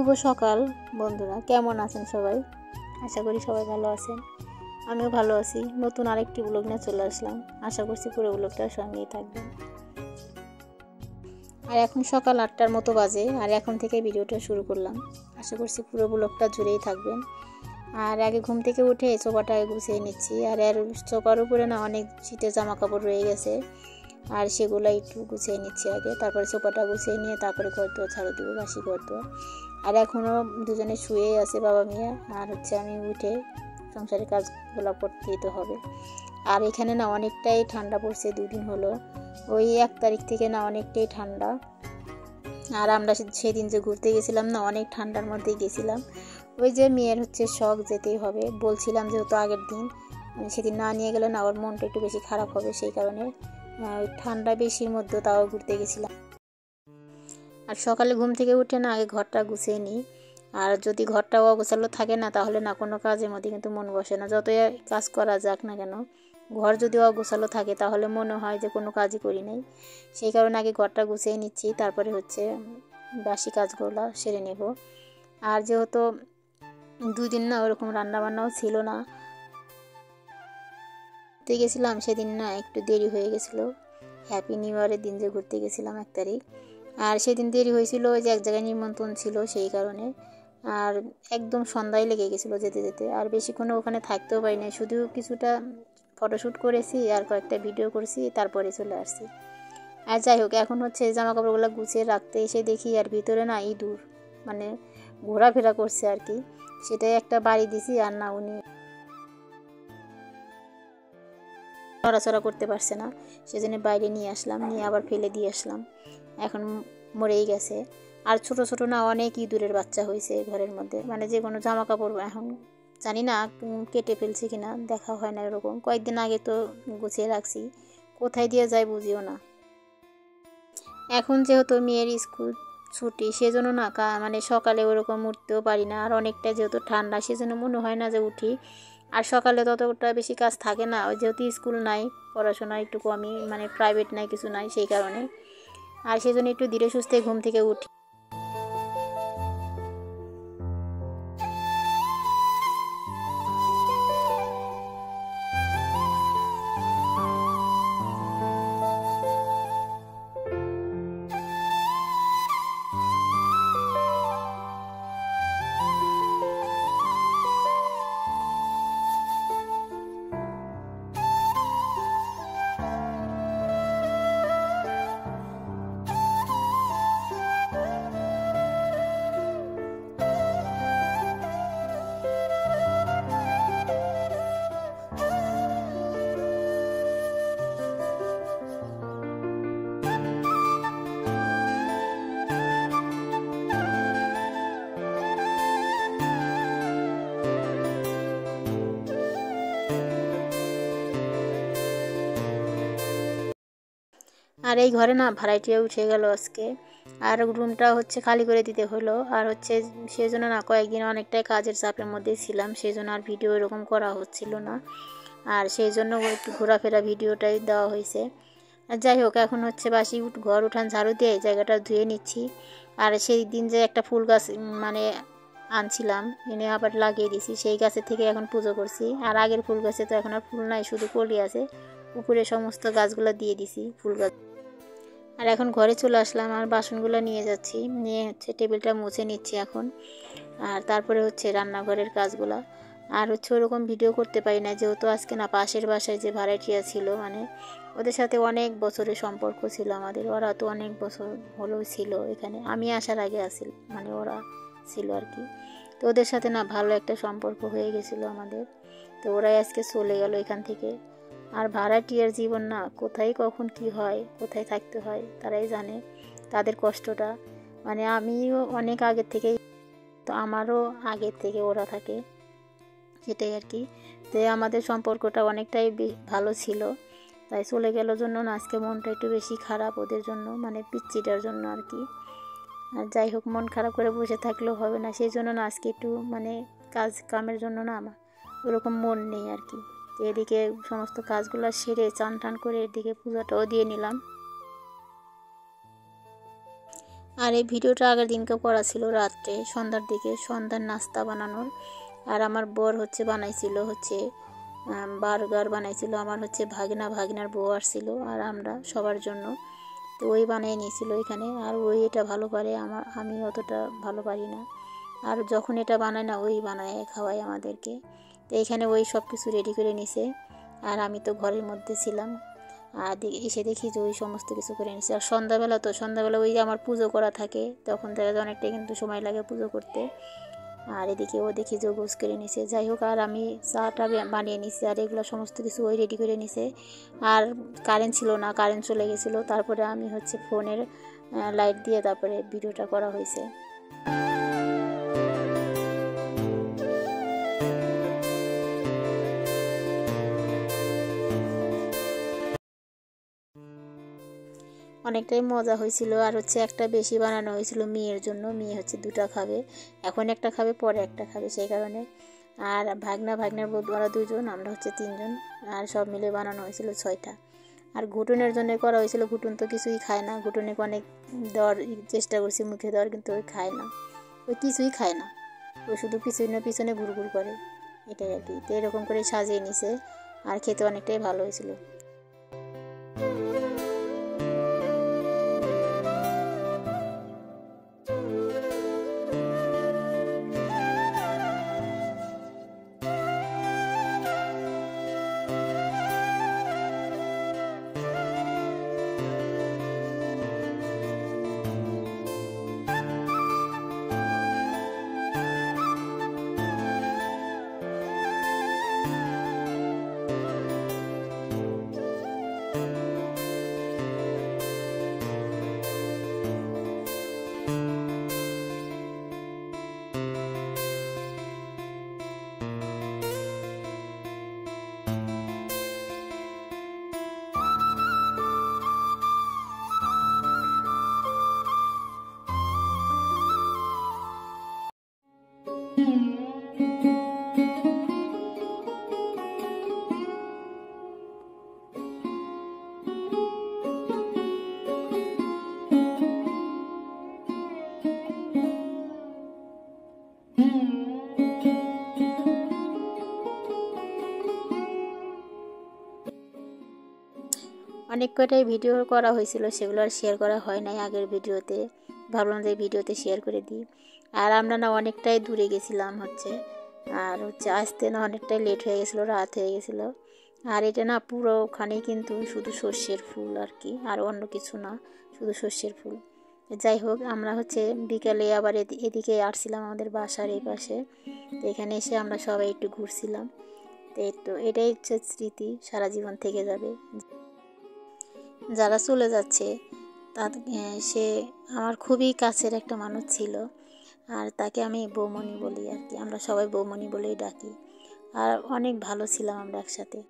শুভ সকাল বন্ধুরা, কেমন আছেন সবাই? আশা করি সবাই ভালো আছেন। আমিও ভালো আছি। নতুন আরেকটি ব্লগ নিয়ে চলে আসলাম। আশা করছি পুরো ব্লগটার সঙ্গেই থাকবেন। আর এখন সকাল 8টার মতো বাজে, আর এখন থেকে ভিডিওটা শুরু করলাম। আশা করছি পুরো ব্লগটা জুড়েই থাকবেন। আর আগে ঘুম থেকে উঠে সোফাটা গুছিয়ে নিচ্ছি। আর এর সোফার উপরে না অনেক শীতের জামা কাপড় রয়ে গেছে, আর সেগুলো একটু গুছিয়ে নিচ্ছি আগে। তারপরে সোফাটা গুছিয়ে নিয়ে তারপরে ঘর দোয়ার ঝাড়ু দিব, বাসি ঘর দোয়ার। আর এখনও দুজনে শুয়েই আছে বাবা মিয়া, আর আমি উঠে সংসারের কাজগুলো করতেই তো হবে। আর এখানে না অনেকটাই ঠান্ডা পড়ছে, 2 দিন হলো। ওই 1 তারিখ থেকে না অনেকটাই ঠান্ডা। আর আমরা সেদিন যে ঘুরতে গেছিলাম না, অনেক ঠান্ডার মধ্যেই গেছিলাম। ওই যে মেয়ের শখ, যেতেই হবে বলছিলাম, যেহেতু আগের দিন সেদিন না নিয়ে গেলে না ওর মনটা একটু বেশি খারাপ হবে, সেই কারণে ঠান্ডা বেশির মধ্যে তাও ঘুরতে গেছিলাম। আর সকালে ঘুম থেকে উঠে না আগে ঘরটা গুছিয়ে নিই। আর যদি ঘরটা অগোছালো থাকে না, তাহলে না কোনো কাজের মধ্যে কিন্তু মন বসে না। যতই কাজ করা যাক না কেন, ঘর যদি অগোছালো থাকে তাহলে মনে হয় যে কোনো কাজই করি নাই। সেই কারণে আগে ঘরটা গুছিয়ে নিচ্ছি, তারপরে বাসি কাজগুলো সেরে নেব। আর যেহেতু 2 দিন না ওরকম রান্নাবান্নাও ছিল না, ঘুরতে গেছিলাম সেদিন না একটু দেরি হয়ে গেছিলো। হ্যাপি নিউ ইয়ারের দিন যে ঘুরতে গেছিলাম 1 তারিখ, আর সেদিন দেরি হয়েছিল, ওই যে এক জায়গায় নিমন্ত্রণ ছিল সেই কারণে। আর একদম সন্ধ্যায় লেগে গেছিলো যেতে যেতে, আর বেশিক্ষণ ওখানে থাকতেও পারি না। শুধু কিছুটা ফটোশ্যুট করেছি আর কয়েকটা ভিডিও করেছি, তারপরে চলে আসছি। আর যাই হোক, এখন জামা কাপড়গুলো গুছিয়ে রাখতে এসে দেখি আর ভিতরে না ইঁদুর মানে ঘোরাফেরা করছে আর কি। সেটাই একটা বাড়ি দিছি, আর না উনি নড়াচড়া করতে পারছে না, সেজন্য বাইরে নিয়ে আসলাম, নিয়ে আবার ফেলে দিয়ে আসলাম। এখন মরেই গেছে। আর ছোট ছোট না অনেক ইঁদুরের বাচ্চা হয়েছে ঘরের মধ্যে, মানে যে কোনো জামা কাপড় এখন জানি না কেটে ফেলছি কিনা, দেখা হয় না এরকম। কয়েকদিন আগে তো গুছিয়ে রাখছি, কোথায় দিয়ে যায় বুঝিও না। এখন যেহেতু মেয়ের স্কুল ছুটি, সেজন্য না মানে সকালে ওরকম উঠতেও পারি না। আর অনেকটা যেহেতু ঠান্ডা, সেজন্য মনে হয় না যে উঠি। আর সকালে ততটা বেশি কাজ থাকে না, ওই যেহেতু স্কুল নাই, পড়াশোনা একটু কমই, মানে প্রাইভেট নাই, কিছু নাই, সেই কারণে। আর সেজন্য একটু ধীরে সুস্থে ঘুম থেকে উঠি। আর এই ঘরে না ভাড়াটিয়া উঠে গেল আজকে, আর রুমটা খালি করে দিতে হলো। আর সেই জন্য না কয়েকদিন অনেকটাই কাজের চাপের মধ্যে ছিলাম, সেই জন্য আর ভিডিও এরকম করা হচ্ছিল না। আর সেই জন্য একটু ঘোরাফেরা ভিডিওটাই দেওয়া হয়েছে। আর যাই হোক, এখন বাসি ঘর উঠান ঝাড়ু দিয়ে জায়গাটা ধুয়ে নিচ্ছি। আর সেই দিন যে একটা ফুল গাছ মানে আনছিলাম, এনে আবার লাগিয়ে দিছি, সেই গাছের থেকে এখন পুজো করছি। আর আগের ফুল গাছে তো এখন আর ফুল নাই, শুধু কলি আছে। উপরে সমস্ত গাছগুলো দিয়ে দিছি ফুল গাছ। আর এখন ঘরে চলে আসলাম, আর বাসনগুলো নিয়ে যাচ্ছি, নিয়ে টেবিলটা মুছে নিচ্ছি এখন। আর তারপরে রান্নাঘরের কাজগুলো। আর ওরকম ভিডিও করতে পারি না, যেহেতু আজকে না পাশের বাসায় যে ভাড়াটিয়া ছিল, মানে ওদের সাথে অনেক বছরের সম্পর্ক ছিল আমাদের। ওরা তো অনেক বছর হলেও ছিল এখানে, আমি আসার আগে মানে ওরা ছিল আর কি। তো ওদের সাথে না ভালো একটা সম্পর্ক হয়ে গেছিলো আমাদের। তো ওরাই আজকে চলে গেল এখান থেকে। আর ভাড়াটিয়ার জীবন না, কোথায় কখন কি হয়, কোথায় থাকতে হয় তারাই জানে তাদের কষ্টটা। মানে আমিও অনেক আগের থেকেই, তো আমারও আগের থেকে ওরা থাকে, সেটাই আর কি। তো আমাদের সম্পর্কটা অনেকটাই ভালো ছিল, তাই চলে গেল জন্য না আজকে মনটা একটু বেশি খারাপ ওদের জন্য, মানে পিচ্চিটার জন্য আর কি। আর যাই হোক, মন খারাপ করে বসে থাকলেও হবে না, সেই জন্য না আজকে একটু মানে কাজ কামের জন্য না আমার ওরকম মন নেই আর কি। তো এদিকে সমস্ত কাজগুলো সেরে চান টান করে এদিকে পূজাটাও দিয়ে নিলাম। আর এই ভিডিওটা আগের দিনকে করা ছিল রাত্রে সন্ধ্যার দিকে, সন্ধ্যার নাস্তা বানানোর। আর আমার বর হচ্ছে বানাইছিল হচ্ছে বার্গার বানাইছিল। আমার হচ্ছে ভাগনার বউ আসছিল আর আমরা সবার জন্য, তো ওই বানিয়ে নিয়েছিল এখানে। আর ওই এটা ভালো পারে, আমি অতটা ভালো পারি না। আর যখন এটা বানায় না ওই বানায় খাওয়ায় আমাদেরকে। তো এখানে ওই সব কিছু রেডি করে নিছে। আর আমি তো ঘরের মধ্যে ছিলাম, আর এসে দেখি যে ওই সমস্ত কিছু করে নিছে। আর সন্ধ্যাবেলা ওই আমার পুজো করা থাকে, তখন দেখা যায় অনেকটাই কিন্তু সময় লাগে পুজো করতে। আর এদিকে ও দেখি যে গোছ করে নিছে। যাই হোক, আর আমি চাটা বানিয়ে নিছি আর এগুলো সমস্ত কিছু ওই রেডি করে নিছে। আর কারেন্ট ছিল না, কারেন্ট চলে গেছিলো। তারপরে আমি হচ্ছে ফোনের লাইট দিয়ে তারপরে ভিডিওটা করা হয়েছে। অনেকটাই মজা হয়েছিল। আর হচ্ছে একটা বেশি বানানো হয়েছিল মেয়ের জন্য, মেয়ে হচ্ছে দুটা খাবে, এখন একটা খাবে পরে একটা খাবে সেই কারণে। আর ভাগনার বন্ধু ওরা দুজন, আমরা হচ্ছে তিনজন। আর সব মিলে বানানো হয়েছিল 6টা। আর ঘুটুনের জন্য করা হয়েছিল, ঘুটুন তো কিছুই খায় না, ঘুটুনে অনেক দেওয়ার চেষ্টা করছি মুখে দেওয়ার, কিন্তু ওই খায় না, ওই কিছুই খায় না, ও শুধু পিছনে ঘুরঘুর করে, এটাই আর কি। তো এরকম করে সাজিয়ে নিছে আর খেতে অনেকটাই ভালো হয়েছিল। অনেক কয়টাই ভিডিও করা হয়েছিল, সেগুলো আর শেয়ার করা হয় নাই আগের ভিডিওতে, ভাবলাম যে ভিডিওতে শেয়ার করে দিই। আর আমরা না অনেকটাই দূরে গেছিলাম হচ্ছে, আর হচ্ছে আসতে না অনেকটাই লেট হয়ে গেছিলো, রাত হয়ে গেছিলো। আর এটা না পুরোখানেই কিন্তু শুধু সর্ষের ফুল আর কি, আর অন্য কিছু না, শুধু সর্ষের ফুল। যাই হোক, আমরা হচ্ছে বিকালে আবার এদিকে আসছিলাম আমাদের বাসার এই পাশে। তো এখানে এসে আমরা সবাই একটু ঘুরছিলাম। তো এটাই হচ্ছে স্মৃতি, সারা জীবন থেকে যাবে। যারা চলে যাচ্ছে সে আমার খুবই কাছের একটা মানুষ ছিল, আর তাকে আমি বৌমণি বলি আর কি, আমরা সবাই বৌমণি বলেই ডাকি। আর অনেক ভালো ছিলাম আমরা একসাথে।